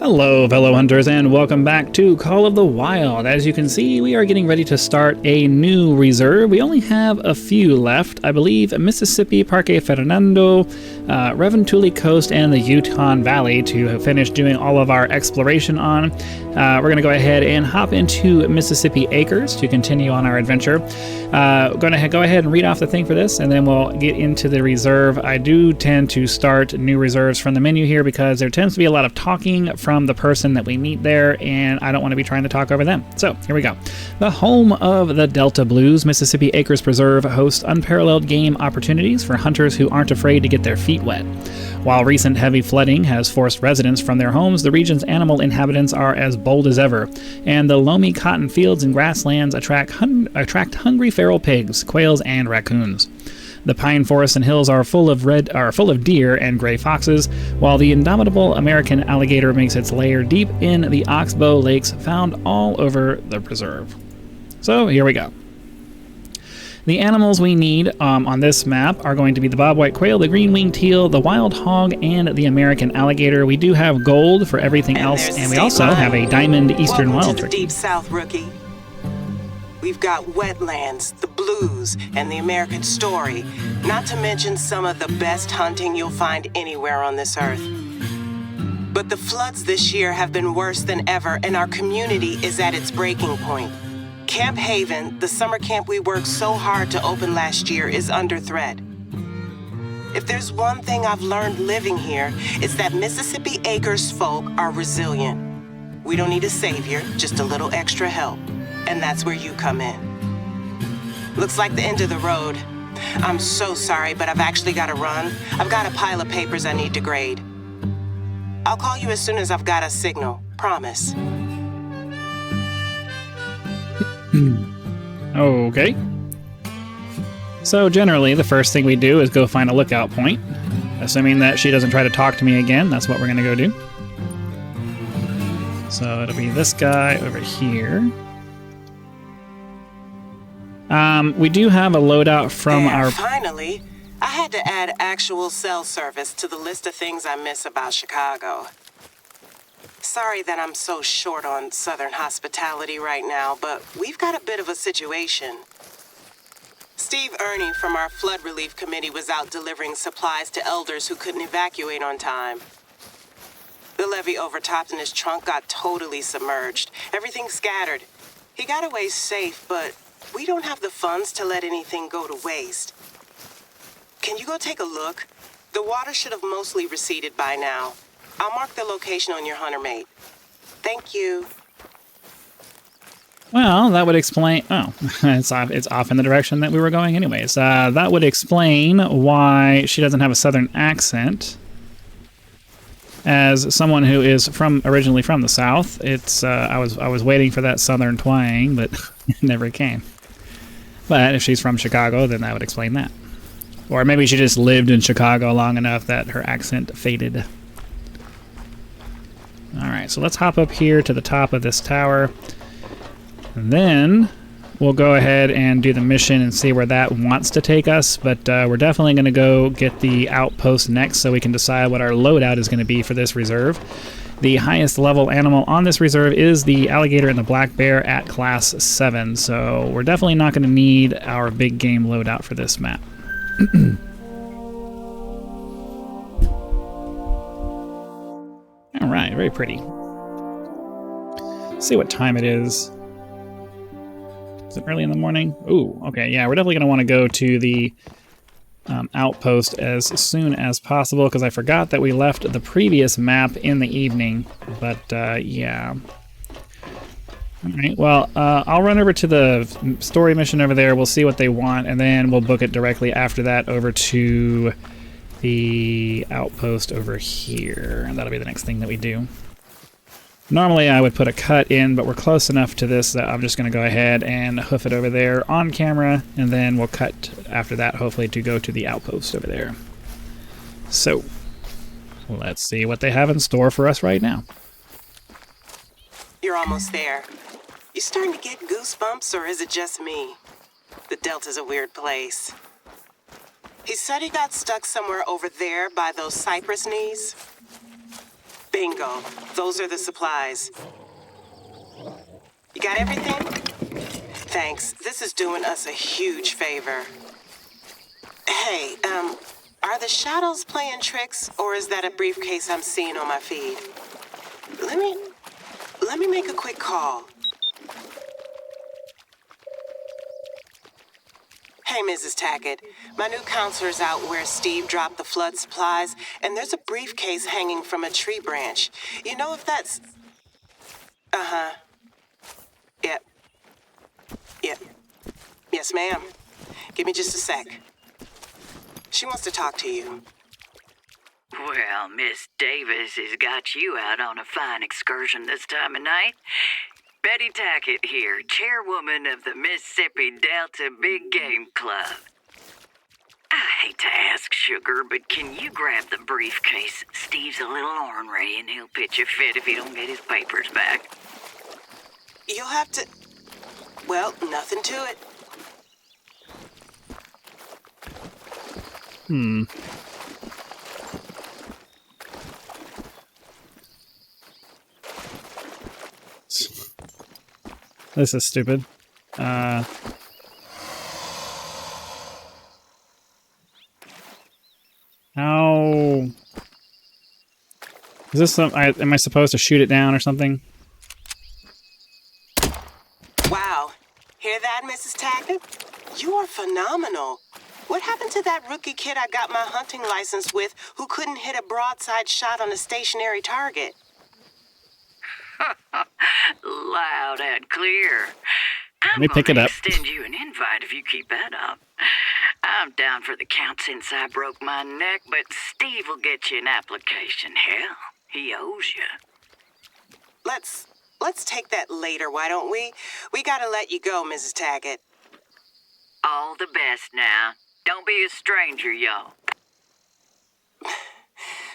Hello fellow hunters and welcome back to Call of the Wild. As you can see, we are getting ready to start a new reserve. We only have a few left. I believe Mississippi, Parque Fernando, Reventuli Coast, and the Yukon Valley to finish doing all of our exploration on. We're going to go ahead and hop into Mississippi Acres to continue on our adventure. Going to go ahead and read off the thing for this, and then we'll get into the reserve. I do tend to start new reserves from the menu here because there tends to be a lot of talking from the person that we meet there, and I don't want to be trying to talk over them. So here we go. The home of the Delta Blues, Mississippi Acres Preserve hosts unparalleled game opportunities for hunters who aren't afraid to get their feet wet. While recent heavy flooding has forced residents from their homes, the region's animal inhabitants are as bold as ever, and the loamy cotton fields and grasslands attract hungry feral pigs, quails, and raccoons. The pine forests and hills are full of deer and gray foxes, while the indomitable American alligator makes its lair deep in the oxbow lakes found all over the preserve. So here we go. The animals we need on this map are going to be the bobwhite quail, the green-winged teal, the wild hog, and the American alligator. We do have gold for everything else, and we also have a diamond eastern wild turkey. Deep South, rookie. We've got wetlands, the blues, and the American story, not to mention some of the best hunting you'll find anywhere on this earth. But the floods this year have been worse than ever, and our community is at its breaking point. Camp Haven, the summer camp we worked so hard to open last year, is under threat. If there's one thing I've learned living here, it's that Mississippi Acres folk are resilient. We don't need a savior, just a little extra help. And that's where you come in. Looks like the end of the road. I'm so sorry, but I've actually got to run. I've got a pile of papers I need to grade. I'll call you as soon as I've got a signal. Promise. Okay. So generally, the first thing we do is go find a lookout point. Assuming that she doesn't try to talk to me again, that's what we're going to go do. So it'll be this guy over here. We do have a loadout from our... Finally, I had to add actual cell service to the list of things I miss about Chicago. Sorry that I'm so short on Southern hospitality right now, but we've got a bit of a situation. Steve Ernie from our flood relief committee was out delivering supplies to elders who couldn't evacuate on time. The levee overtopped and his trunk got totally submerged. Everything scattered. He got away safe, but we don't have the funds to let anything go to waste. Can you go take a look? The water should have mostly receded by now. I'll mark the location on your hunter mate. Thank you. Well, that would explain... Oh, it's off in the direction that we were going anyways. That would explain why she doesn't have a southern accent. As someone who is originally from the South, I was waiting for that southern twang, but it never came. But if she's from Chicago, then that would explain that. Or maybe she just lived in Chicago long enough that her accent faded. Alright, so let's hop up here to the top of this tower. And then we'll go ahead and do the mission and see where that wants to take us. But we're definitely going to go get the outpost next so we can decide what our loadout is going to be for this reserve. The highest level animal on this reserve is the alligator and the black bear at class 7. So we're definitely not going to need our big game loadout for this map. Alright, very pretty. Let's see what time it is. Is it early in the morning? Ooh, okay, yeah, we're definitely going to want to go to the outpost as soon as possible, because I forgot that we left the previous map in the evening, but yeah. Alright, well, I'll run over to the story mission over there, we'll see what they want, and then we'll book it directly after that over to the outpost over here, and that'll be the next thing that we do. Normally I would put a cut in, but we're close enough to this that I'm just going to go ahead and hoof it over there on camera, and then we'll cut after that, hopefully, to go to the outpost over there. So, let's see what they have in store for us right now. You're almost there. You starting to get goosebumps, or is it just me? The Delta's a weird place. He said he got stuck somewhere over there by those cypress knees. Bingo. Those are the supplies. You got everything? Thanks. This is doing us a huge favor. Hey, are the shadows playing tricks, or is that a briefcase I'm seeing on my feed? Let me make a quick call. Hey, Mrs. Tackett. My new counselor's out where Steve dropped the flood supplies, and there's a briefcase hanging from a tree branch. You know if that's... Uh-huh. Yep. Yep. Yes, ma'am. Give me just a sec. She wants to talk to you. Well, Miss Davis has got you out on a fine excursion this time of night. Betty Tackett here, chairwoman of the Mississippi Delta Big Game Club. I hate to ask, Sugar, but can you grab the briefcase? Steve's a little ornery, and he'll pitch a fit if he don't get his papers back. You'll have to... Well, nothing to it. This is stupid. How... Is this some... am I supposed to shoot it down or something? Wow. Hear that, Mrs. Tackett? You are phenomenal. What happened to that rookie kid I got my hunting license with who couldn't hit a broadside shot on a stationary target? Loud and clear. Let me pick it up. Extend you an invite if you keep that up. I'm down for the count since I broke my neck, but Steve will get you an application. Hell, he owes you. Let's take that later, why don't we? We gotta let you go, Mrs. Tackett. All the best now. Don't be a stranger, y'all.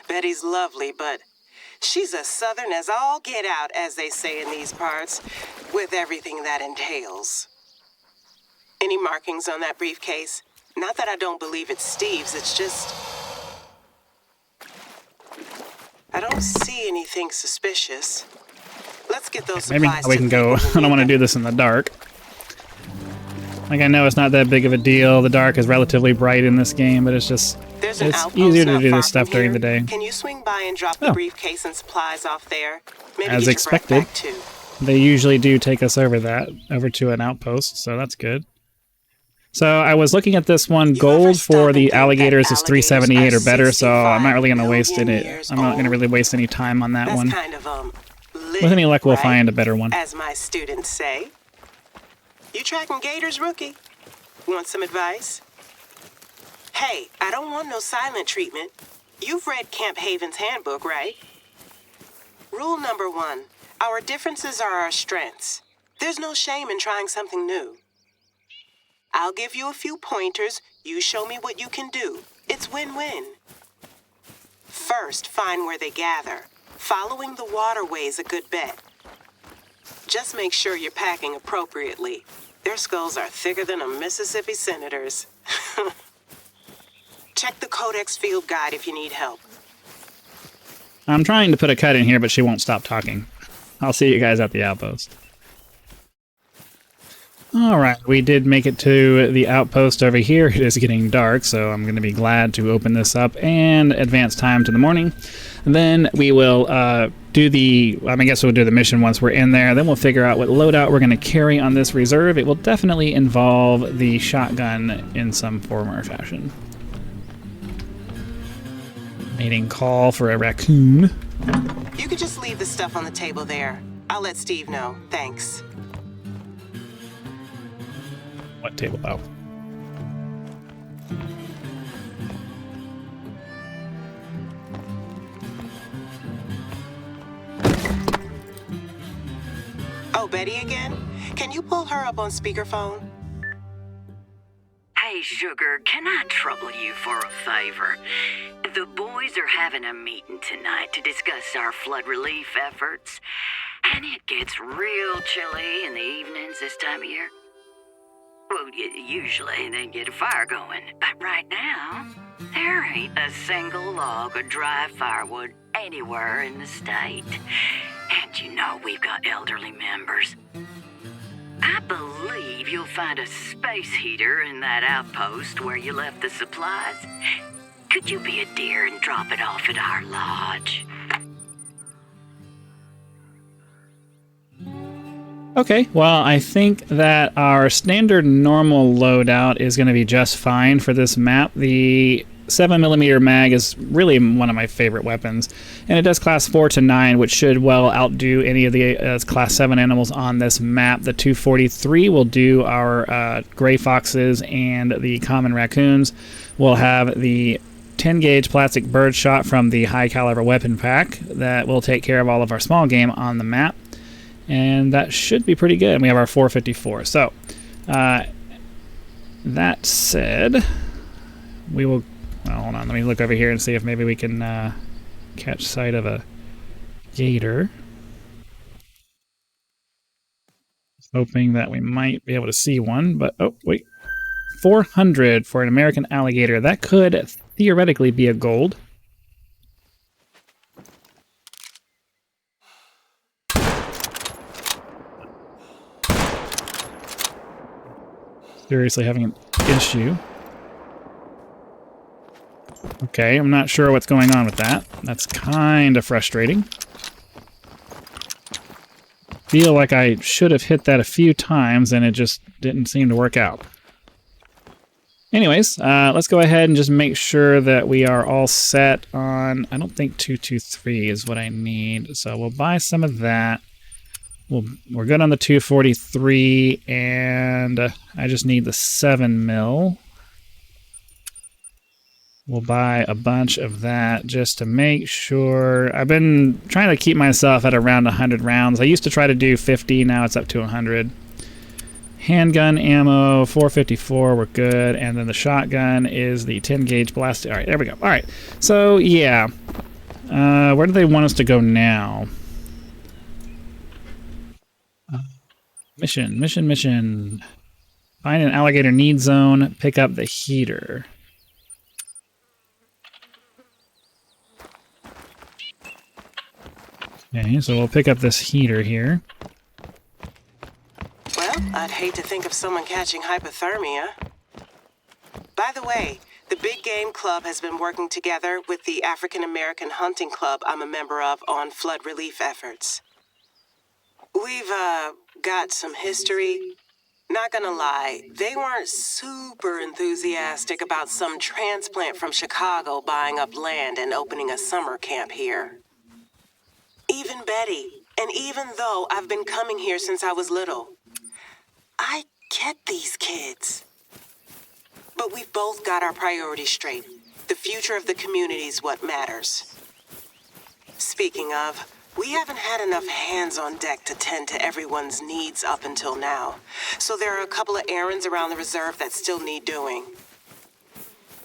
Betty's lovely, but she's as southern as all get out, as they say in these parts, with everything that entails. Any markings on that briefcase? Not that I don't believe it's Steve's, it's just... I don't see anything suspicious. Let's get those supplies. Maybe we can go. I don't want to do this in the dark. Like, I know it's not that big of a deal. The dark is relatively bright in this game, but it's just... It's easier to do this stuff during the day. Can you swing by and drop the briefcase and supplies off there? Maybe as expected. They usually do take us over to an outpost, so that's good. So I was looking at this one. Gold for the alligators is 378 or better, so I'm not really going to waste it. I'm not going to really waste any time on that one. Kind of, with any luck, we'll find a better one. As my students say. You tracking gators, rookie? Want some advice? Hey, I don't want no silent treatment. You've read Camp Haven's handbook, right? Rule number 1. Our differences are our strengths. There's no shame in trying something new. I'll give you a few pointers. You show me what you can do. It's win-win. First, find where they gather. Following the waterway's a good bet. Just make sure you're packing appropriately. Their skulls are thicker than a Mississippi senator's. Check the Codex field guide if you need help. I'm trying to put a cut in here, but she won't stop talking. I'll see you guys at the outpost. Alright, we did make it to the outpost over here. It is getting dark, so I'm going to be glad to open this up and advance time to the morning. And then we will do the... I guess we'll do the mission once we're in there. Then we'll figure out what loadout we're going to carry on this reserve. It will definitely involve the shotgun in some form or fashion. Mating call for a raccoon. You could just leave the stuff on the table there. I'll let Steve know. Thanks. What table? Oh. Oh, Betty again? Can you pull her up on speakerphone? Hey, Sugar, can I trouble you for a favor? The boys are having a meeting tonight to discuss our flood relief efforts, and it gets real chilly in the evenings this time of year. Well, usually they get a fire going, but right now, there ain't a single log of dry firewood anywhere in the state. And you know we've got elderly members. I believe you'll find a space heater in that outpost where you left the supplies. Could you be a dear and drop it off at our lodge? Okay, well, I think that our standard normal loadout is going to be just fine for this map. The 7mm mag is really one of my favorite weapons, and it does class 4 to 9, which should well outdo any of the class 7 animals on this map. The 243 will do our gray foxes and the common raccoons. We'll have the 10-gauge plastic bird shot from the high caliber weapon pack that will take care of all of our small game on the map. And that should be pretty good. And we have our 454. So, that said, we will... Well, hold on. Let me look over here and see if maybe we can catch sight of a gator. Hoping that we might be able to see one, but... Oh, wait. 400 for an American alligator. That could theoretically be a gold. Seriously having an issue. Okay, I'm not sure what's going on with that. That's kind of frustrating. Feel like I should have hit that a few times and it just didn't seem to work out. Anyways, let's go ahead and just make sure that we are all set on... I don't think 223 is what I need, so we'll buy some of that. We're good on the 243, and I just need the 7mm. We'll buy a bunch of that just to make sure. I've been trying to keep myself at around 100 rounds. I used to try to do 50, now it's up to 100. Handgun ammo, 454, we're good. And then the shotgun is the 10-gauge ballistic. All right, there we go. All right, so yeah. Where do they want us to go now? Mission. Find an alligator need zone, pick up the heater. Okay, so we'll pick up this heater here. Well, I'd hate to think of someone catching hypothermia. By the way, the Big Game Club has been working together with the African American Hunting Club I'm a member of on flood relief efforts. We've, got some history. Not gonna lie, they weren't super enthusiastic about some transplant from Chicago buying up land and opening a summer camp here. Even Betty, and even though I've been coming here since I was little, I get these kids. But we've both got our priorities straight. The future of the community's what matters. Speaking of, we haven't had enough hands on deck to tend to everyone's needs up until now. So there are a couple of errands around the reserve that still need doing.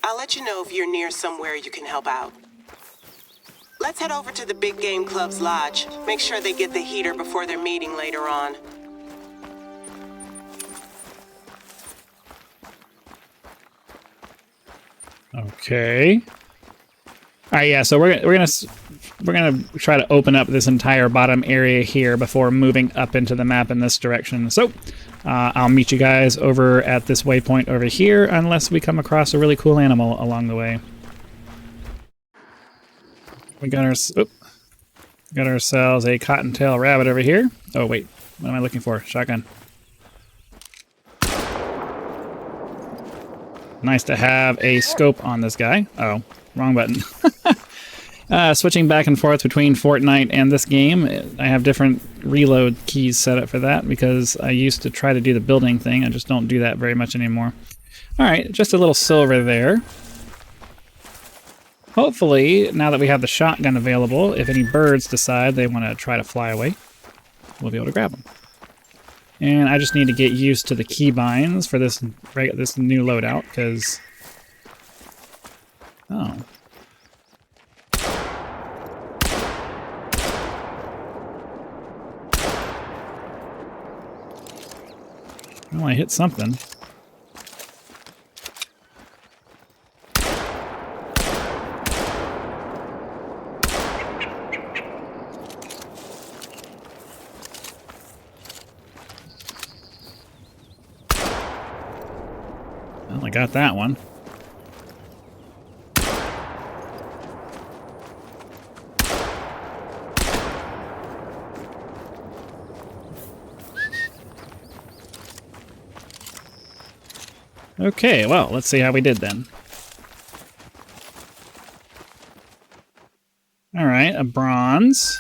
I'll let you know if you're near somewhere you can help out. Let's head over to the Big Game Club's lodge. Make sure they get the heater before their meeting later on. Okay. All right, yeah. So we're gonna try to open up this entire bottom area here before moving up into the map in this direction. So I'll meet you guys over at this waypoint over here, unless we come across a really cool animal along the way. We got ourselves a cottontail rabbit over here. Oh wait, what am I looking for? Shotgun. Nice to have a scope on this guy. Oh, wrong button. Switching back and forth between Fortnite and this game, I have different reload keys set up for that because I used to try to do the building thing. I just don't do that very much anymore. All right, just a little silver there. Hopefully, now that we have the shotgun available, if any birds decide they want to try to fly away, we'll be able to grab them. And I just need to get used to the keybinds for this new loadout, because... Oh. Well, I hit something. I got that one. Okay, well, let's see how we did then. Alright, a bronze.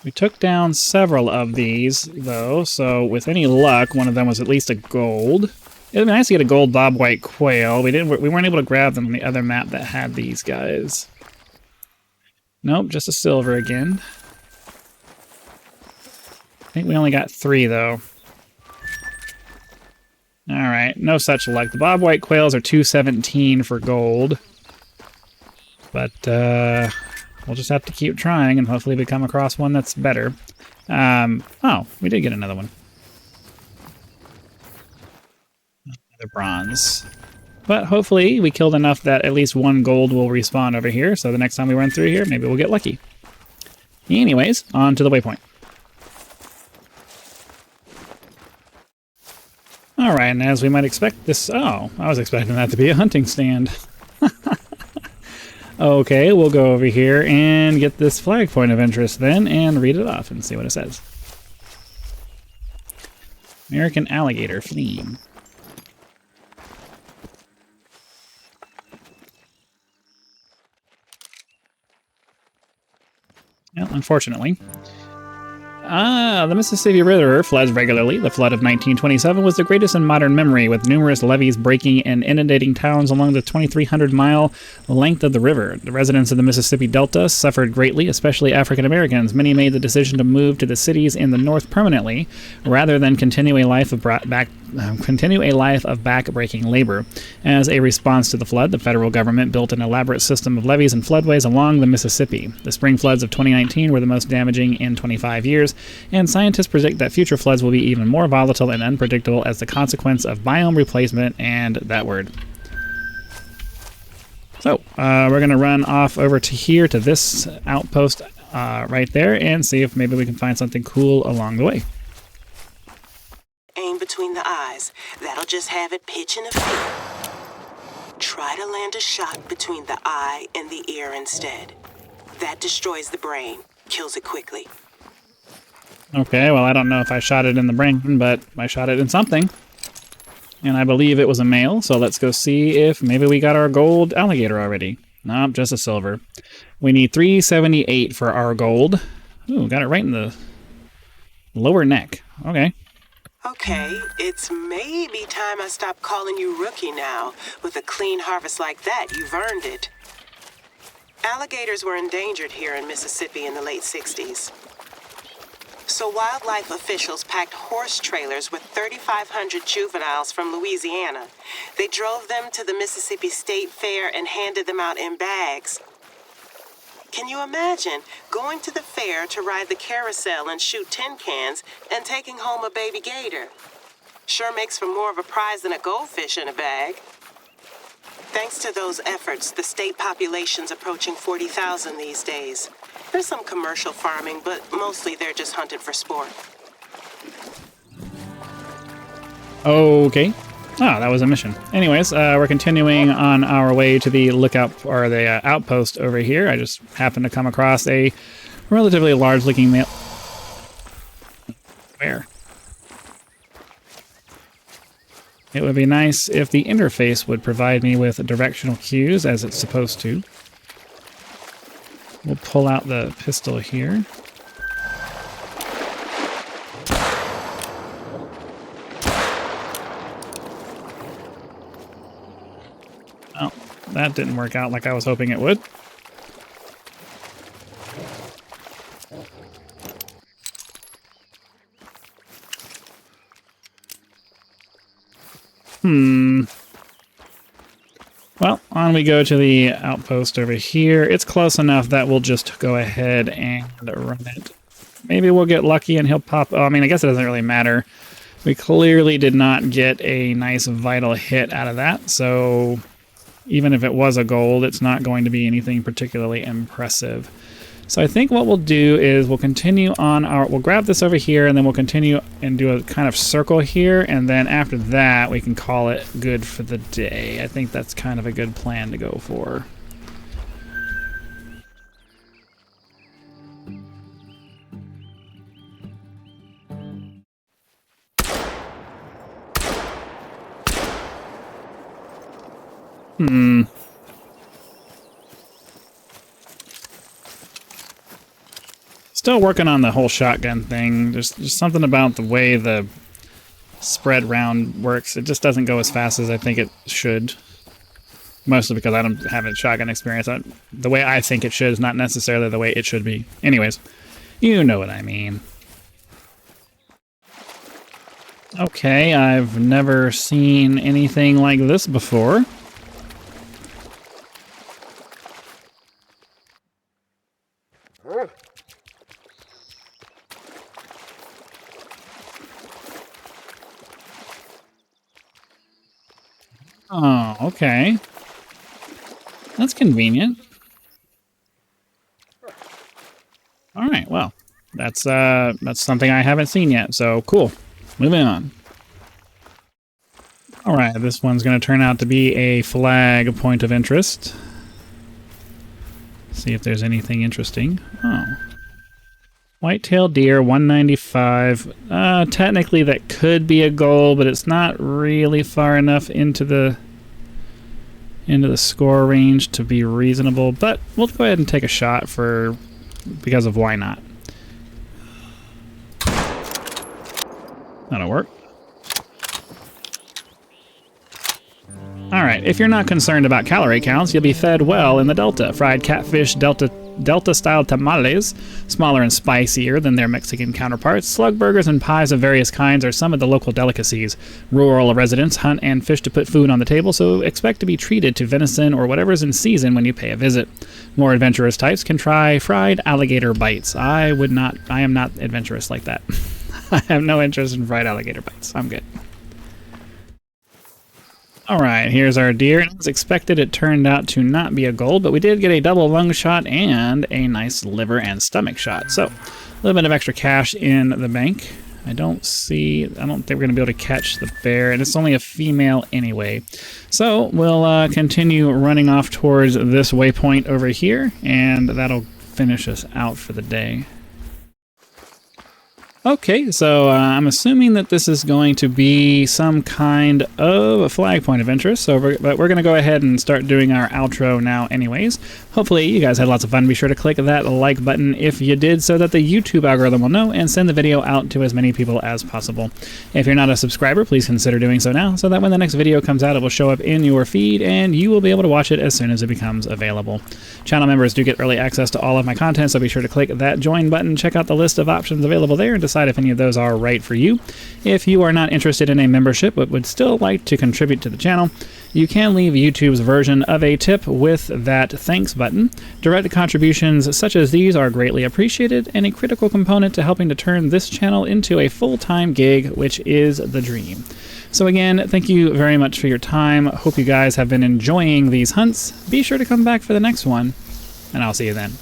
We took down several of these, though, so with any luck, one of them was at least a gold. It would be nice to get a gold bobwhite quail. We weren't able to grab them on the other map that had these guys. Nope, just a silver again. I think we only got 3, though. Alright, no such luck. The bobwhite quails are 217 for gold. But, we'll just have to keep trying, and hopefully we come across one that's better. Oh, we did get another one. Another bronze. But hopefully we killed enough that at least 1 gold will respawn over here, so the next time we run through here, maybe we'll get lucky. Anyways, on to the waypoint. Alright, and as we might expect, this... Oh, I was expecting that to be a hunting stand. Okay, we'll go over here and get this flag point of interest then, and read it off and see what it says. American alligator fleeing. Well, unfortunately. The Mississippi River floods regularly. The flood of 1927 was the greatest in modern memory, with numerous levees breaking and inundating towns along the 2,300-mile length of the river. The residents of the Mississippi Delta suffered greatly, especially African Americans. Many made the decision to move to the cities in the north permanently, rather than continue a life of back-breaking labor. As a response to the flood, the federal government built an elaborate system of levees and floodways along the Mississippi. The spring floods of 2019 were the most damaging in 25 years, and scientists predict that future floods will be even more volatile and unpredictable as the consequence of biome replacement and that word. So, we're going to run off over to here to this outpost right there and see if maybe we can find something cool along the way. Aim between the eyes. That'll just have it pitching a fit. Try to land a shot between the eye and the ear instead. That destroys the brain, kills it quickly. Okay, well, I don't know if I shot it in the brain, but I shot it in something. And I believe it was a male, so let's go see if maybe we got our gold alligator already. Nope, just a silver. We need 378 for our gold. Ooh, got it right in the lower neck. Okay. Okay, it's maybe time I stop calling you rookie now. With a clean harvest like that, you've earned it. Alligators were endangered here in Mississippi in the late 60s. So wildlife officials packed horse trailers with 3,500 juveniles from Louisiana. They drove them to the Mississippi State Fair and handed them out in bags. Can you imagine going to the fair to ride the carousel and shoot tin cans and taking home a baby gator? Sure makes for more of a prize than a goldfish in a bag. Thanks to those efforts, the state population's approaching 40,000 these days. There's some commercial farming, but mostly they're just hunted for sport. Okay. Oh, that was a mission. Anyways, we're continuing on our way to the lookout, or the outpost over here. I just happened to come across a relatively large-looking male. Where? It would be nice if the interface would provide me with directional cues, as it's supposed to. We'll pull out the pistol here. Oh, that didn't work out like I was hoping it would. Well, on we go to the outpost over here. It's close enough that we'll just go ahead and run it. Maybe we'll get lucky and he'll pop... Oh, I mean, I guess it doesn't really matter. We clearly did not get a nice vital hit out of that, so even if it was a gold, it's not going to be anything particularly impressive. So I think what we'll do is we'll continue on we'll grab this over here, and then we'll continue and do a kind of circle here, and then after that we can call it good for the day. I think that's kind of a good plan to go for. Still working on the whole shotgun thing. There's just something about the way the spread round works. It just doesn't go as fast as I think it should. Mostly because I don't have a shotgun experience. The way I think it should is not necessarily the way it should be. Anyways, you know what I mean. Okay, I've never seen anything like this before. Oh, okay. That's convenient. All right, well, that's something I haven't seen yet, so cool. Moving on. All right, this one's going to turn out to be a flag point of interest. See if there's anything interesting. Oh. White-tailed deer, 195. Technically that could be a goal, but it's not really far enough into the score range to be reasonable. But we'll go ahead and take a shot because of why not. That'll work. Alright, if you're not concerned about calorie counts, you'll be fed well in the Delta. Fried catfish, Delta-style tamales, smaller and spicier than their Mexican counterparts. Slug burgers and pies of various kinds are some of the local delicacies. Rural residents hunt and fish to put food on the table, so expect to be treated to venison or whatever's in season when you pay a visit. More adventurous types can try fried alligator bites. I am not adventurous like that. I have no interest in fried alligator bites. I'm good. Alright, here's our deer. As expected, it turned out to not be a gold, but we did get a double lung shot and a nice liver and stomach shot. So, a little bit of extra cash in the bank. I don't think we're going to be able to catch the bear, and it's only a female anyway. So, we'll continue running off towards this waypoint over here, and that'll finish us out for the day. Okay, so I'm assuming that this is going to be some kind of a flag point of interest, but we're going to go ahead and start doing our outro now anyways. Hopefully you guys had lots of fun. Be sure to click that like button if you did, so that the YouTube algorithm will know and send the video out to as many people as possible. If you're not a subscriber, please consider doing so now, so that when the next video comes out, it will show up in your feed and you will be able to watch it as soon as it becomes available. Channel members do get early access to all of my content, so be sure to click that join button, check out the list of options available there, and decide if any of those are right for you. If you are not interested in a membership but would still like to contribute to the channel, you can leave YouTube's version of a tip with that thanks button. Direct contributions such as these are greatly appreciated and a critical component to helping to turn this channel into a full-time gig, which is the dream. So again, thank you very much for your time. Hope you guys have been enjoying these hunts. Be sure to come back for the next one, and I'll see you then.